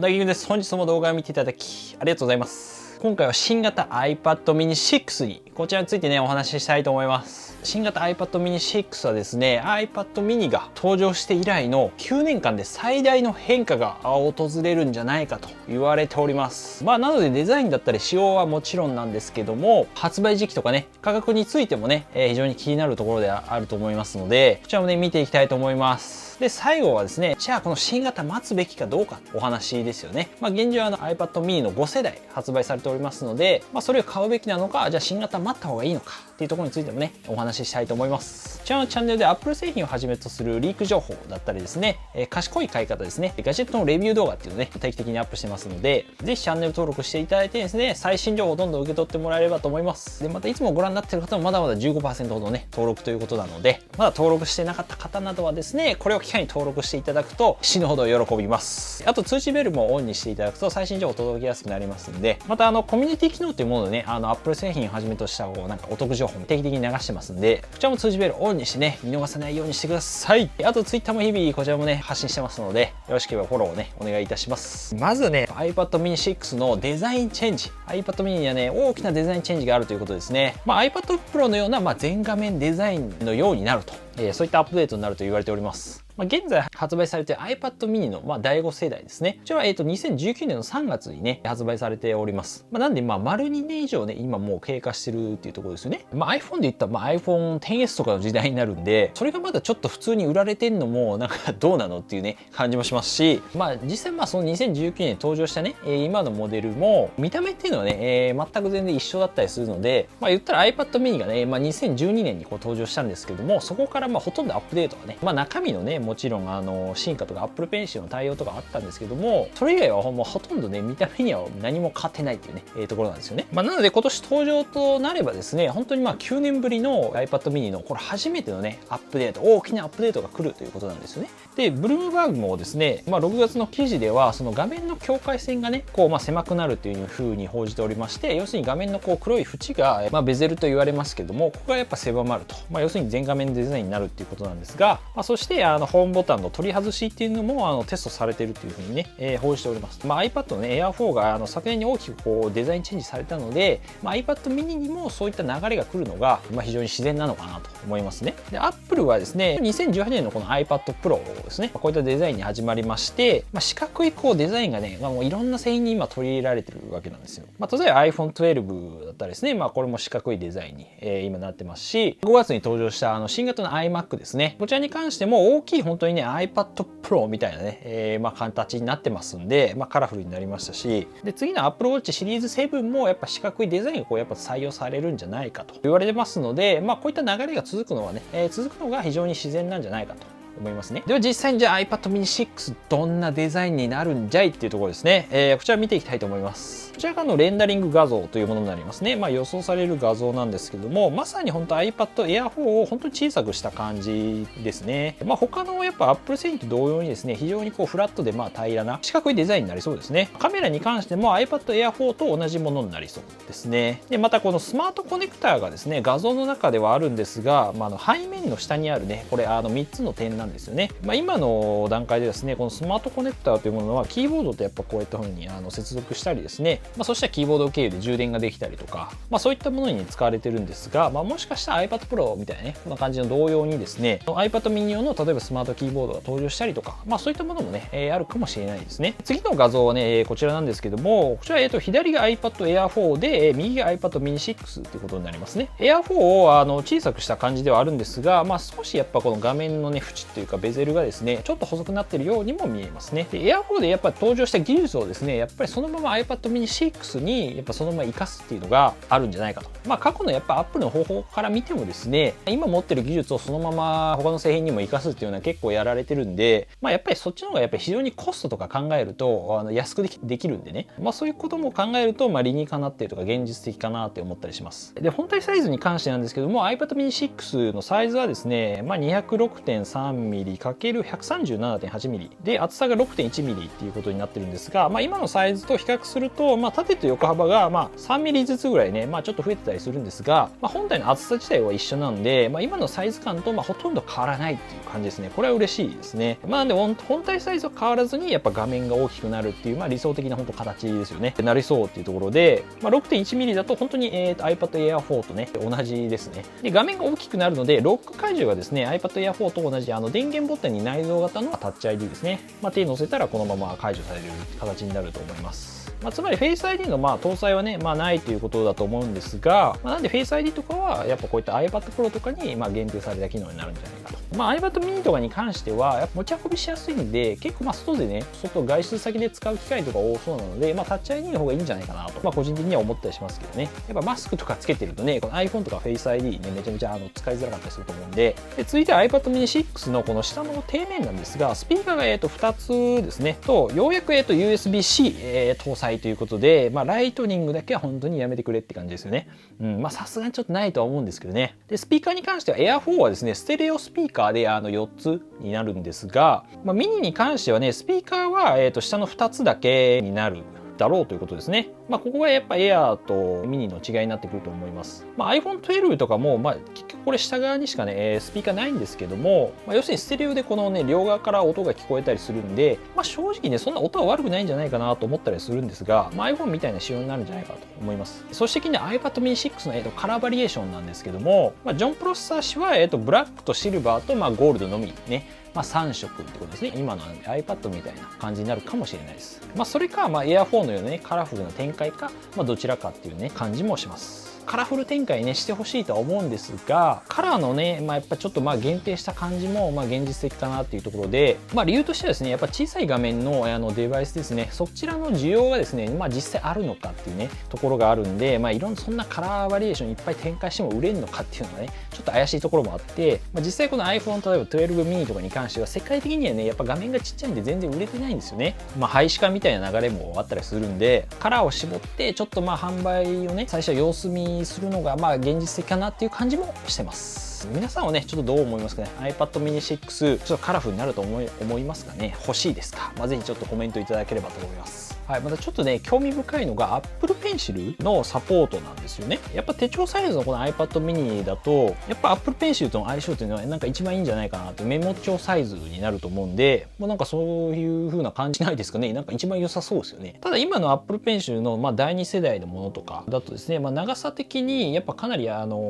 田切です。本日も動画を見ていただきありがとうございます。今回は新型 iPad mini 6にこちらについてねお話ししたいと思います。新型 iPad mini 6はですね iPad mini が登場して以来の9年間で最大の変化が訪れるんじゃないかと言われております。なのでデザインだったり仕様はもちろんなんですけども、発売時期とかね価格についてもね、非常に気になるところであると思いますので、こちらもね見ていきたいと思います。で最後はですね、じゃあこの新型待つべきかどうかお話ですよね。現状iPad mini の5世代発売されておりますので、それを買うべきなのか、じゃあ新型待った方がいいのかっていうところについてもねお話ししたいと思います。こちらのチャンネルで Apple 製品をはじめとするリーク情報だったりですね、賢い買い方ですね、ガジェットのレビュー動画っていうのをね定期的にアップしてますので、ぜひチャンネル登録していただいてですね、最新情報をどんどん受け取ってもらえればと思います。でまたいつもご覧になっている方もまだまだ 15% ほどね登録ということなので、まだ登録してなかった方などはですね、これを機会に登録していただくと死ぬほど喜びます。あと通知ベルもオンにしていただくと最新情報届きやすくなりますので、またコミュニティ機能というものでね、Apple 製品をはじめとしたなんかお得情報も定期的に流してますんで、こちらも通知ベルオンにしてね見逃さないようにしてください。あと Twitter も日々こちらもね発信してますので、よろしければフォローをねお願いいたします。まずね iPad mini 6のデザインチェンジ、 iPad mini にはね大きなデザインチェンジがあるということですね。iPad Pro のような全画面デザインのようになると、そういったアップデートになると言われております。現在発売されている iPad mini の第5世代ですね。こちらは2019年の3月にね発売されております。なんで丸2年以上ね今もう経過してるっていうところですよね。iPhone で言ったらiPhone XS とかの時代になるんで、それがまだちょっと普通に売られてんのもなんかどうなのっていうね感じもしますし、実際その2019年に登場したね今のモデルも見た目っていうのはね、全く全然一緒だったりするので、言ったら iPad mini がね、2012年に登場したんですけども、そこからほとんどアップデートがね、中身のねもちろん進化とか Apple Pencil の対応とかあったんですけども、それ以外はもうほとんどね見た目には何も変わってないっていうね、ところなんですよね。なので今年登場となればですね、本当に9年ぶりの iPad mini のこれ初めてのねアップデート、大きなアップデートが来るということなんですよね。でブルームバーグもですね、6月の記事ではその画面の境界線がね狭くなるというふうに報じておりまして、要するに画面の黒い縁が、ベゼルと言われますけども、ここがやっぱ狭まると、要するに全画面デザインになるっていうことなんですが、そしてホームボタンの取り外しっていうのもテストされているというふうにね、報じております。iPad のね Air 4が昨年に大きくデザインチェンジされたので、iPad mini にもそういった流れが来るのが、非常に自然なのかなと思いますね。で Apple はですね、2018年のこの iPad Pro ですね、こういったデザインに始まりまして、四角いデザインがね、もういろんな製品に今取り入れられてるわけなんですよ。例えば iPhone 12だったらですね、これも四角いデザインに、今なってますし、5月に登場した新型の iMac ですね、こちらに関しても大きい本当にね iPad Pro みたいなね、形になってますんで、カラフルになりましたし、で次の Apple Watch シリーズ7もやっぱ四角いデザインがやっぱ採用されるんじゃないかと言われてますので、こういった流れが続くのはね、続くのが非常に自然なんじゃないかと思いますね。では実際にじゃあ iPad mini 6どんなデザインになるんじゃいっていうところですね、こちら見ていきたいと思います。こちらがレンダリング画像というものになりますね。予想される画像なんですけども、まさに本当 iPad Air 4を本当に小さくした感じですね。他のやっぱ Apple 製品と同様にですね、非常にフラットで平らな四角いデザインになりそうですね。カメラに関しても iPad Air 4と同じものになりそうですね。でまたこのスマートコネクターがですね、画像の中ではあるんですが、背面の下にあるね、これ3つの点なんですよね。今の段階でですね、このスマートコネクターというものはキーボードとやっぱこういった風に接続したりですね、そしたらキーボード経由で充電ができたりとか、そういったものに使われてるんですが、もしかしたら iPad Pro みたいなね、こんな感じの同様にですね、iPad mini 用の例えばスマートキーボードが登場したりとか、そういったものもね、あるかもしれないですね。次の画像はね、こちらなんですけども、こちら左が iPad Air 4で、右が iPad mini 6ということになりますね。Air 4を小さくした感じではあるんですが、少しやっぱこの画面のね縁というかベゼルがですねちょっと細くなっているようにも見えますね。で Air 4でやっぱ登場した技術をですね、やっぱりそのまま iPad mini 6にやっぱそのまま活かすっていうのがあるんじゃないかと。過去のやっぱ Apple の方法から見てもですね、今持ってる技術をそのまま他の製品にも活かすっていうのは結構やられてるんで、やっぱりそっちの方がやっぱり非常にコストとか考えると安くできるんでね、そういうことも考えると理にかなっているとか現実的かなって思ったりします。で本体サイズに関してなんですけども、 iPad mini 6のサイズはですね、206.3 3mm×137.8mm で厚さが 6.1mm っていうことになってるんですが、今のサイズと比較すると、縦と横幅が3mm ずつぐらいね、ちょっと増えてたりするんですが、本体の厚さ自体は一緒なんで、今のサイズ感とほとんど変わらないっていう感じですね。これは嬉しいですね。なんで本体サイズは変わらずにやっぱ画面が大きくなるっていう、理想的な本当形ですよね。なりそうっていうところで、6.1mm だと本当に、iPad Air 4とね同じですね。で画面が大きくなるのでロック解除がですね iPad Air 4と同じ電源ボタンに内蔵型のタッチ ID ですね。手に乗せたらこのまま解除される形になると思います。つまり Face ID の搭載はね、ないということだと思うんですが、なんで Face ID とかはやっぱこういった iPad Pro とかに限定された機能になるんじゃないかと。iPad mini とかに関してはやっぱ持ち運びしやすいんで、結構外でね、外出先で使う機会とか多そうなので、タッチ ID の方がいいんじゃないかなと、個人的には思ったりしますけどね。やっぱマスクとかつけてるとね、この iPhone とか Face ID ね、めちゃめちゃ使いづらかったりすると思うんで、続いて iPad mini 6のこの下の底面なんですが、スピーカーが2つですね、と、ようやくUSB-C 搭載ということで、ライトニングだけは本当にやめてくれって感じですよね。さすがにちょっとないとは思うんですけどね。で、スピーカーに関しては Air 4はですね、ステレオスピーカーで4つになるんですが、ミニに関してはね、スピーカーは下の2つだけになるだろうということですね。ここがやっぱ Air とミニの違いになってくると思います。iPhone 12とかも、結局これ下側にしかね、スピーカーないんですけども、要するにステレオでこのね、両側から音が聞こえたりするんで、正直ね、そんな音は悪くないんじゃないかなと思ったりするんですが、iPhone みたいな仕様になるんじゃないかと思います。そしてね、iPad mini 6の、カラーバリエーションなんですけども、ジョン・プロッサー氏は、ブラックとシルバーと、ゴールドのみね、3色ってことですね。今の iPad みたいな感じになるかもしれないです。それか、Air 4のようなね、カラフルな展開か、どちらかっていうね、感じもします。カラフル展開ねしてほしいとは思うんですが、カラーのね、やっぱちょっと限定した感じも現実的かなっていうところで、理由としてはですね、やっぱ小さい画面のデバイスですね、そちらの需要がですね、実際あるのかっていうねところがあるんで、いろんなそんなカラーバリエーションいっぱい展開しても売れるのかっていうのがね、ちょっと怪しいところもあって、実際この iPhone 例えば12 mini とかに関しては世界的にはね、やっぱ画面がちっちゃいんで全然売れてないんですよね。廃止化みたいな流れもあったりするんで、カラーを絞ってちょっと販売をね、最初は様子見するのが現実的かなっていう感じもしてます。皆さんはね、ちょっとどう思いますかね。 iPad mini 6ちょっとカラフルになると思いますかね。欲しいですか。ぜひちょっとコメントいただければと思います。またちょっとね、興味深いのが Apple Pencil のサポートなんですよね。やっぱ手帳サイズのこの iPad mini だと、やっぱ Apple Pencil との相性っていうのはなんか一番いいんじゃないかなって、メモ帳サイズになると思うんで、なんかそういう風な感じないですかね。なんか一番良さそうですよね。ただ今の Apple Pencil の第2世代のものとかだとですね、長さ的にやっぱかなりiPad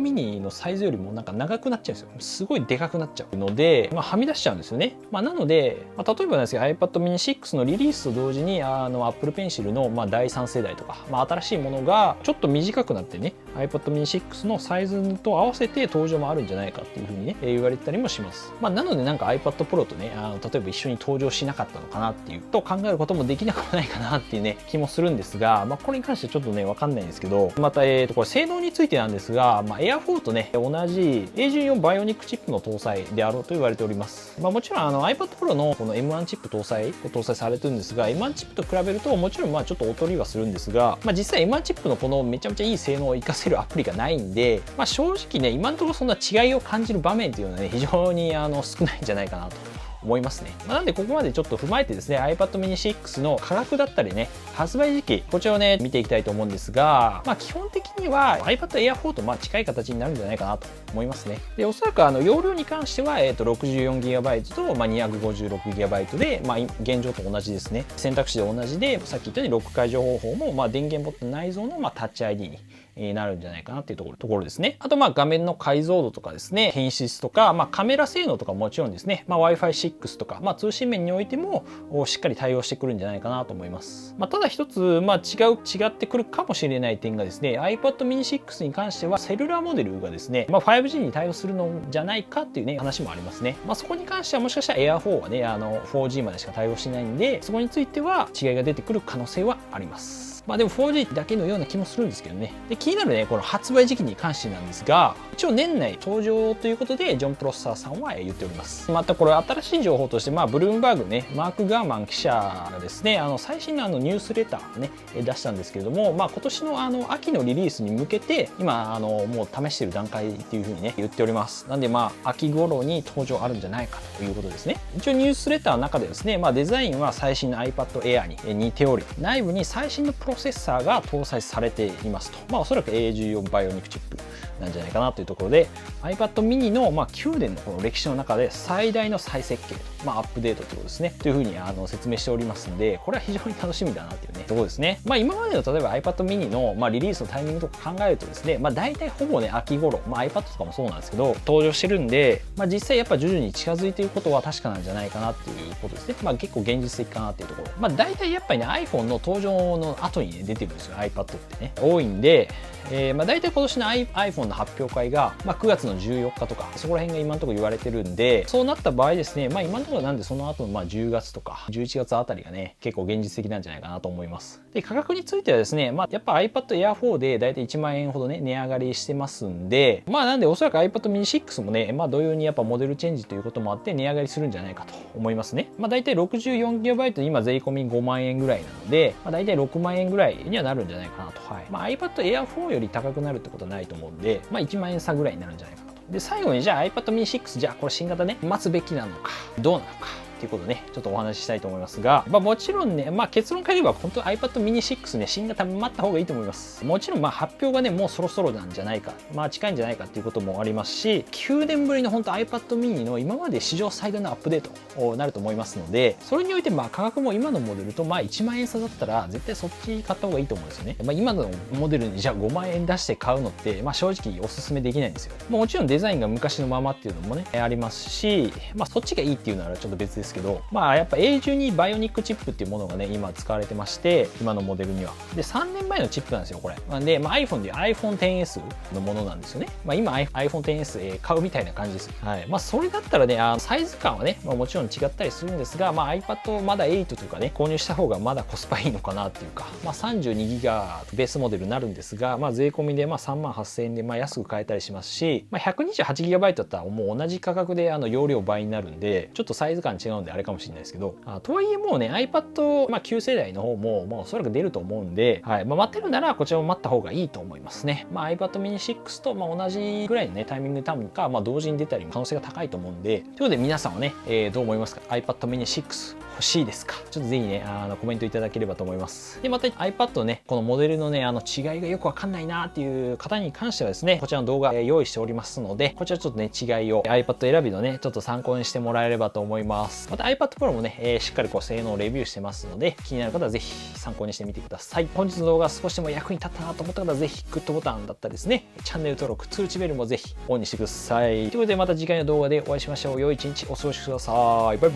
mini のサイズよりもなんか長くなっちゃうんですよ。すごいでかくなっちゃうので、はみ出しちゃうんですよね。なので、例えばなんですけど iPad mini 6のリリースと同時にApple Pencil の第3世代とか、新しいものがちょっと短くなってね、iPad mini 6のサイズと合わせて登場もあるんじゃないかっていうふうにね、言われてたりもします。なのでなんか iPad Pro とね、例えば一緒に登場しなかったのかなっていうと考えることもできなくもないかなっていうね、気もするんですが、これに関してちょっとね、わかんないんですけど、またこれ性能についてなんですが、Air 4とね、同じ A14 バイオニックチップの搭載であろうと言われております。もちろんiPad Pro のこの M1 チップ搭載されてるんですが、M1 チップと比べるともちろんちょっと劣りはするんですが、実際 M1 チップのこのめちゃめちゃいい性能を活かせるアプリがないんで、正直ね、今のところそんな違いを感じる場面っていうのはね、非常に少ないんじゃないかなと思いますね。なんでここまでちょっと踏まえてですね、 iPad mini 6の価格だったりね、発売時期、こちらをね見ていきたいと思うんですが、基本的には iPad Air 4と近い形になるんじゃないかなと思いますね。で、おそらく容量に関しては、64GB と、256GB で、現状と同じですね。選択肢で同じで、さっき言ったようにロック解除方法も、電源ボタン内蔵の、タッチ ID になるんじゃないかなっていうところですね。あと画面の解像度とかですね、品質とか、カメラ性能とかもちろんですね、Wi-Fi6 とか、通信面においてもしっかり対応してくるんじゃないかなと思います。ただ一つ、違ってくるかもしれない点がですね、iPad mini 6に関してはセルラーモデルがですね、5G に対応するのじゃないかっていうね、話もありますね。そこに関してはもしかしたら Air 4はね、4G までしか対応してないんで、そこについては違いが出てくる可能性はあります。まあでも 4G だけのような気もするんですけどね。で、気になるね、この発売時期に関してなんですが、一応年内登場ということで、ジョン・プロッサーさんは言っております。またこれ新しい情報として、ブルームバーグね、マーク・ガーマン記者がですね、最新のニュースレターをね、出したんですけれども、今年の秋のリリースに向けて、今、もう試している段階っていうふうにね、言っております。なんで、秋頃に登場あるんじゃないかということですね。一応ニュースレターの中でですね、デザインは最新の iPad Air に似ており、内部に最新のプロセッサーが搭載されていますと。おそらく A14 バイオニックチップなんじゃないかなというところで、 iPad mini の9年のこの歴史の中で最大の再設計と、アップデートということですねというふうに説明しておりますので、これは非常に楽しみだなっていうねところですね。今までの例えば iPad mini のリリースのタイミングとか考えるとですね、大体ほぼね秋頃、iPad とかもそうなんですけど登場してるんで、実際やっぱ徐々に近づいていることは確かなんじゃないかなっていうことですね。結構現実的かなっていうところ、大体やっぱりね iPhone の登場の後にね出てるんですよ iPad ってね多いんで、大体今年の iPhone の発表会が、9月の14日とかそこら辺が今のところ言われてるんで、そうなった場合ですね、今のところなんでその後の10月とか11月あたりがね結構現実的なんじゃないかなと思います。で、価格についてはですね、やっぱ iPad Air 4で大体1万円ほどね値上がりしてますんで、なんでおそらく iPad mini 6もね同様にやっぱモデルチェンジということもあって値上がりするんじゃないかと思いますね。大体 64GB で今税込み5万円ぐらいなので、大体6万円ぐらいにはなるんじゃないかなと。iPad Air 4より高くなるってことはないと思うんで、1万円差ぐらいになるんじゃないかなと。で、最後にじゃあ iPad mini 6、じゃあこれ新型ね待つべきなのかどうなのかっていうことをねちょっとお話ししたいと思いますが、もちろんね、結論から言えば本当 iPad mini 6ね新型待った方がいいと思います。もちろん発表がねもうそろそろなんじゃないか、近いんじゃないかっていうこともありますし、9年ぶりの本当 iPad mini の今まで史上最大のアップデートになると思いますので、それにおいて価格も今のモデルと1万円差だったら絶対そっち買った方がいいと思うんですよね。今のモデルにじゃあ5万円出して買うのって正直おすすめできないんですよ。もちろんデザインが昔のままっていうのもねありますし、そっちがいいっていうのはちょっと別ですけど、やっぱ A12 バイオニックチップっていうものがね今使われてまして、今のモデルにはで3年前のチップなんですよこれで、iPhone で iPhone XS のものなんですよね。今 iPhone XS 買うみたいな感じです。それだったらねサイズ感はね、もちろん違ったりするんですが、iPad まだ8というかね購入した方がまだコスパいいのかなっていうか、32GB ベースモデルになるんですが、税込みで3万8000円で安く買えたりしますし、128GB だったらもう同じ価格で容量倍になるんで、ちょっとサイズ感違うんであれかもしれないですけど、とはいえもうね iPad、旧世代の方ももうおそらく出ると思うんで、待ってるならこちらも待った方がいいと思いますね。iPad mini 6と同じぐらいのねタイミングで多分か、同時に出たりも可能性が高いと思うんで、ということで皆さんはね、どう思いますか？ iPad mini 6欲しいですか？ちょっとぜひねコメントいただければと思います。で、また iPad のねこのモデルのね違いがよくわかんないなっていう方に関してはですね、こちらの動画用意しておりますので、こちらちょっとね違いを iPad 選びのねちょっと参考にしてもらえればと思います。また iPad Pro もね、しっかり性能をレビューしてますので、気になる方はぜひ参考にしてみてください。本日の動画少しでも役に立ったなと思った方はぜひグッドボタンだったりですね、チャンネル登録、通知ベルもぜひオンにしてください。ということでまた次回の動画でお会いしましょう。良い一日お過ごしください。バイバイ。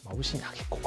眩しいな結構